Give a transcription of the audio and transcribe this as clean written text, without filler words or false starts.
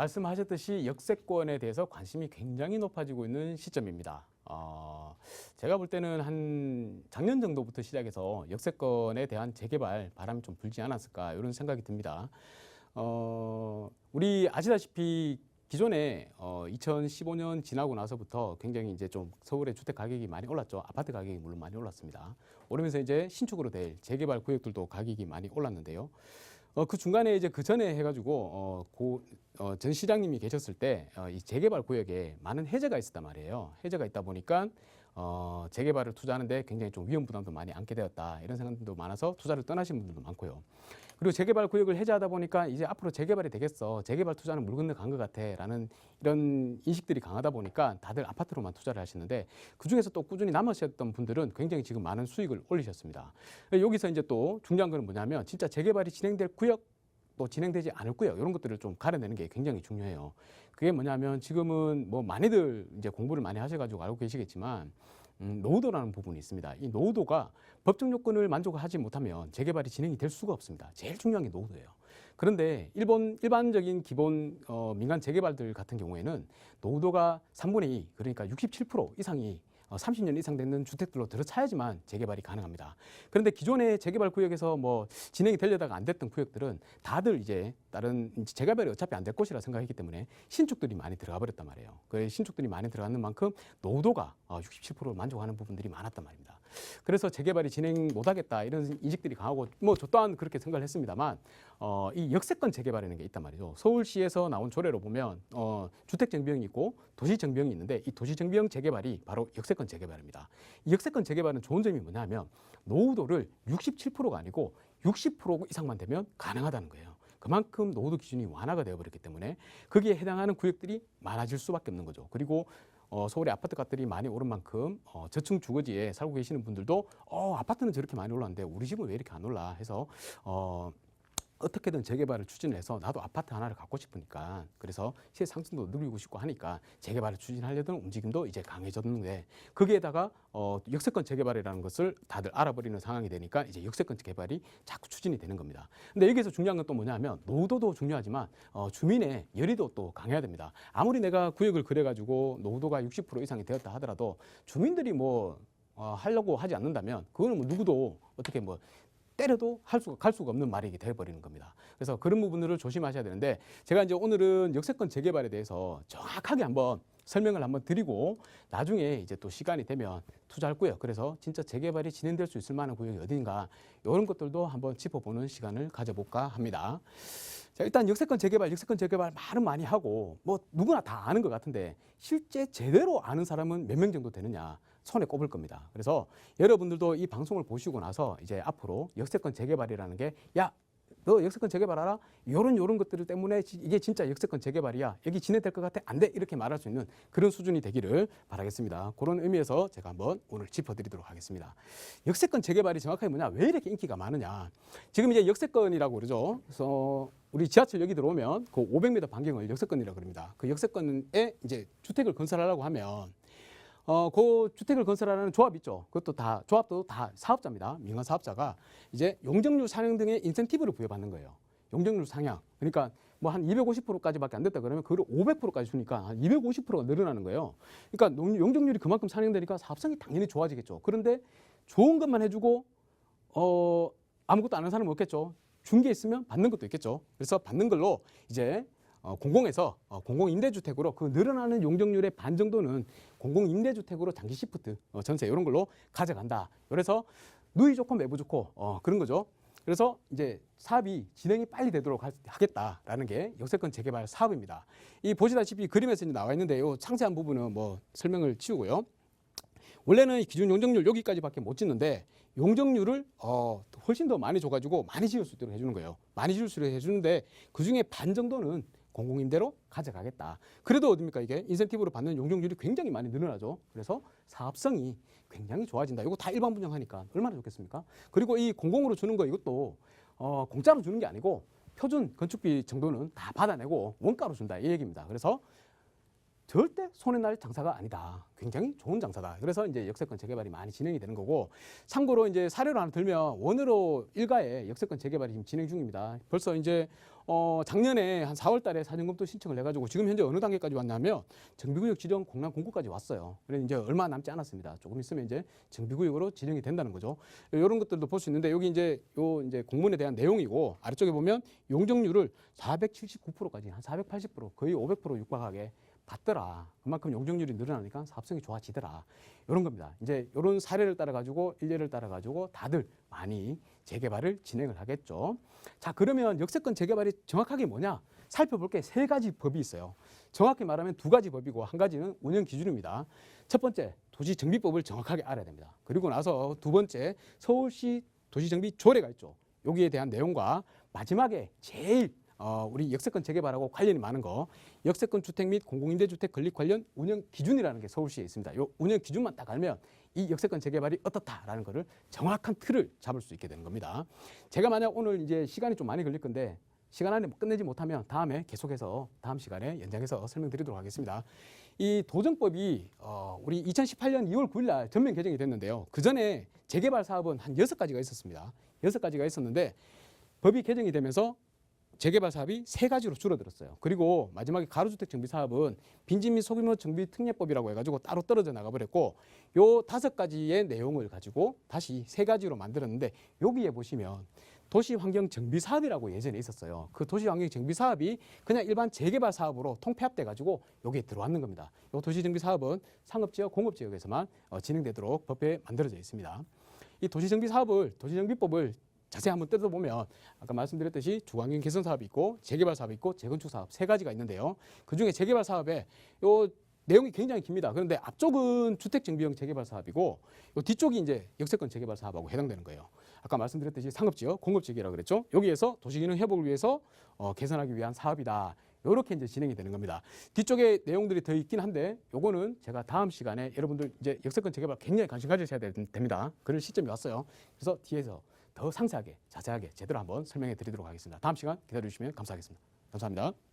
말씀하셨듯이 역세권에 대해서 관심이 굉장히 높아지고 있는 시점입니다. 제가 볼 때는 한 작년 정도부터 시작해서 역세권에 대한 재개발 바람이 좀 불지 않았을까 이런 생각이 듭니다. 우리 아시다시피 기존에 2015년 지나고 나서부터 굉장히 이제 좀 서울의 주택 가격이 많이 올랐죠. 아파트 가격이 물론 많이 올랐습니다. 오르면서 이제 신축으로 될 재개발 구역들도 가격이 많이 올랐는데요. 그 중간에 이제 그 전에 해가지고 전 시장님이 계셨을 때 이 재개발 구역에 많은 해제가 있었단 말이에요. 해제가 있다 보니까 재개발을 투자하는데 굉장히 좀 위험 부담도 많이 안게 되었다 이런 생각들도 많아서 투자를 떠나신 분들도 많고요. 그리고 재개발 구역을 해제하다 보니까 이제 앞으로 재개발이 되겠어, 재개발 투자는 물 건너 간 것 같아라는 이런 인식들이 강하다 보니까 다들 아파트로만 투자를 하시는데, 그 중에서 또 꾸준히 남으셨던 분들은 굉장히 지금 많은 수익을 올리셨습니다. 여기서 이제 또 중요한 건 뭐냐면 진짜 재개발이 진행될 구역, 또 진행되지 않을 구역, 이런 것들을 좀 가려내는 게 굉장히 중요해요. 그게 뭐냐면 지금은 뭐 많이들 이제 공부를 많이 하셔가지고 알고 계시겠지만 노후도라는 부분이 있습니다. 이 노후도가 법정 요건을 만족하지 못하면 재개발이 진행이 될 수가 없습니다. 제일 중요한 게 노후도예요. 그런데 일반적인 기본 민간 재개발들 같은 경우에는 노후도가 3분의 2, 그러니까 67% 이상이 30년 이상 되는 주택들로 들어차야지만 재개발이 가능합니다. 그런데 기존의 재개발 구역에서 뭐 진행이 되려다가 안 됐던 구역들은 다들 이제 다른 재개발이 어차피 안 될 것이라 생각했기 때문에 신축들이 많이 들어가 버렸단 말이에요. 그 신축들이 많이 들어가는 만큼 노후도가 67%를 만족하는 부분들이 많았단 말입니다. 그래서 재개발이 진행 못하겠다 이런 인식들이 강하고, 뭐 저 또한 그렇게 생각을 했습니다만 이 역세권 재개발이라는 게 있단 말이죠. 서울시에서 나온 조례로 보면 주택정비형이 있고 도시정비형이 있는데, 이 도시정비형 재개발이 바로 역세권 재개발입니다. 이 역세권 재개발은 좋은 점이 뭐냐면 노후도를 67%가 아니고 60% 이상만 되면 가능하다는 거예요. 그만큼 노후도 기준이 완화가 되어버렸기 때문에 거기에 해당하는 구역들이 많아질 수밖에 없는 거죠. 그리고 서울의 아파트 값들이 많이 오른 만큼 저층 주거지에 살고 계시는 분들도 아파트는 저렇게 많이 올랐는데 우리 집은 왜 이렇게 안 올라 해서 어떻게든 재개발을 추진을 해서 나도 아파트 하나를 갖고 싶으니까, 그래서 시세 상승도 늘리고 싶고 하니까 재개발을 추진하려던 움직임도 이제 강해졌는데, 거기에다가 역세권 재개발이라는 것을 다들 알아버리는 상황이 되니까 이제 역세권 재개발이 자꾸 추진이 되는 겁니다. 근데 여기서 중요한 건 또 뭐냐면 노후도도 중요하지만 주민의 열의도 또 강해야 됩니다. 아무리 내가 구역을 그려가지고 노후도가 60% 이상이 되었다 하더라도 주민들이 뭐 하려고 하지 않는다면 그거는 뭐 누구도 어떻게 뭐 때려도 갈 수가 없는 말이 되어버리는 겁니다. 그래서 그런 부분들을 조심하셔야 되는데, 제가 이제 오늘은 역세권 재개발에 대해서 정확하게 한번 설명을 한번 드리고 나중에 이제 또 시간이 되면 투자할 구역, 그래서 진짜 재개발이 진행될 수 있을 만한 구역이 어딘가 이런 것들도 한번 짚어보는 시간을 가져볼까 합니다. 자, 일단 역세권 재개발 말은 많이 하고 뭐 누구나 다 아는 것 같은데 실제 제대로 아는 사람은 몇 명 정도 되느냐 손에 꼽을 겁니다. 그래서 여러분들도 이 방송을 보시고 나서 이제 앞으로 역세권 재개발이라는 게, 야, 너 역세권 재개발 알아? 요런 것들 때문에 이게 진짜 역세권 재개발이야, 여기 진행될 것 같아, 안 돼, 이렇게 말할 수 있는 그런 수준이 되기를 바라겠습니다. 그런 의미에서 제가 한번 오늘 짚어드리도록 하겠습니다. 역세권 재개발이 정확하게 뭐냐, 왜 이렇게 인기가 많으냐. 지금 이제 역세권이라고 그러죠. 그래서 우리 지하철역이 들어오면 그 500m 반경을 역세권이라고 그럽니다. 그 역세권에 이제 주택을 건설하려고 하면 그 주택을 건설하는 조합 있죠. 그것도 다, 조합도 다 사업자입니다. 민간 사업자가 이제 용적률 상향 등의 인센티브를 부여받는 거예요. 용적률 상향. 그러니까 뭐 한 250%까지밖에 안 됐다 그러면 그걸 500%까지 주니까 한 250%가 늘어나는 거예요. 그러니까 용적률이 그만큼 상향되니까 사업성이 당연히 좋아지겠죠. 그런데 좋은 것만 해주고 아무것도 안 하는 사람은 없겠죠. 준 게 있으면 받는 것도 있겠죠. 그래서 받는 걸로 이제 공공에서 공공임대주택으로 그 늘어나는 용적률의 반 정도는 공공임대주택으로 장기 시프트, 전세 이런 걸로 가져간다. 그래서 누이 좋고 매부 좋고 그런 거죠. 그래서 이제 사업이 진행이 빨리 되도록 하겠다라는 게 역세권 재개발 사업입니다. 이 보시다시피 그림에서 나와 있는데 요 상세한 부분은 뭐 설명을 치우고요. 원래는 기준 용적률 여기까지밖에 못 짓는데 용적률을 훨씬 더 많이 줘가지고 많이 지을 수 있도록 해주는 거예요. 많이 지을 수 있도록 해주는데 그중에 반 정도는 공공임대로 가져가겠다. 그래도 어딥니까, 이게 인센티브로 받는 용적률이 굉장히 많이 늘어나죠. 그래서 사업성이 굉장히 좋아진다. 이거 다 일반 분양하니까 얼마나 좋겠습니까? 그리고 이 공공으로 주는 거 이것도 공짜로 주는 게 아니고 표준 건축비 정도는 다 받아내고 원가로 준다, 이 얘기입니다. 그래서 절대 손해날 장사가 아니다. 굉장히 좋은 장사다. 그래서 이제 역세권 재개발이 많이 진행이 되는 거고, 참고로 이제 사례로 하나 들면 원으로 일가에 역세권 재개발이 지금 진행 중입니다. 벌써 이제 작년에 한 4월 달에 사전검토 신청을 해가지고 지금 현재 어느 단계까지 왔냐면 정비구역 지정 공람 공고까지 왔어요. 그래서 이제 얼마 남지 않았습니다. 조금 있으면 이제 정비구역으로 지정이 된다는 거죠. 이런 것들도 볼 수 있는데 여기 이제 이제 공문에 대한 내용이고 아래쪽에 보면 용적률을 479%까지 한 480% 거의 500% 육박하게 받더라. 그만큼 용적률이 늘어나니까 사업성이 좋아지더라. 이런 겁니다. 이제 이런 사례를 따라 가지고 일례를 따라 가지고 다들 많이 재개발을 진행을 하겠죠. 자, 그러면 역세권 재개발이 정확하게 뭐냐? 살펴볼 게 세 가지 법이 있어요. 정확히 말하면 두 가지 법이고 한 가지는 운영 기준입니다. 첫 번째, 도시정비법을 정확하게 알아야 됩니다. 그리고 나서 두 번째, 서울시 도시정비 조례가 있죠. 여기에 대한 내용과 마지막에 제일 우리 역세권 재개발하고 관련이 많은 거, 역세권 주택 및 공공임대주택 건립 관련 운영 기준이라는 게 서울시에 있습니다. 이 운영 기준만 딱 알면 이 역세권 재개발이 어떻다라는 거를 정확한 틀을 잡을 수 있게 되는 겁니다. 제가 만약 오늘 이제 시간이 좀 많이 걸릴 건데 시간 안에 끝내지 못하면 다음에 계속해서 다음 시간에 연장해서 설명드리도록 하겠습니다. 이 도정법이 우리 2018년 2월 9일 날 전면 개정이 됐는데요. 그 전에 재개발 사업은 한 6가지가 있었습니다. 6가지가 있었는데 법이 개정이 되면서 재개발 사업이 3가지로 줄어들었어요. 그리고 마지막에 가로주택 정비 사업은 빈집 및 소규모 정비 특례법이라고 해가지고 따로 떨어져 나가버렸고 요 5가지의 내용을 가지고 다시 3가지로 만들었는데 여기에 보시면 도시환경 정비 사업이라고 예전에 있었어요. 그 도시환경 정비 사업이 그냥 일반 재개발 사업으로 통폐합돼 가지고 여기에 들어왔는 겁니다. 요 도시정비 사업은 상업지역, 공업지역에서만 진행되도록 법에 만들어져 있습니다. 이 도시정비 사업을 도시정비법을 자세히 한번 뜯어보면 아까 말씀드렸듯이 주거환경 개선 사업이 있고 재개발 사업이 있고 재건축 사업 3가지가 있는데요. 그중에 재개발 사업에 요 내용이 굉장히 깁니다. 그런데 앞쪽은 주택정비형 재개발 사업이고 요 뒤쪽이 이제 역세권 재개발 사업하고 해당되는 거예요. 아까 말씀드렸듯이 상업지역, 공업지역이라고 그랬죠. 여기에서 도시기능 회복을 위해서 개선하기 위한 사업이다. 이렇게 이제 진행이 되는 겁니다. 뒤쪽에 내용들이 더 있긴 한데 요거는 제가 다음 시간에 여러분들 이제 역세권 재개발 굉장히 관심 가지셔야 됩니다. 그런 시점이 왔어요. 그래서 뒤에서 더 상세하게, 자세하게 제대로 한번 설명해 드리도록 하겠습니다. 다음 시간 기다려 주시면 감사하겠습니다. 감사합니다.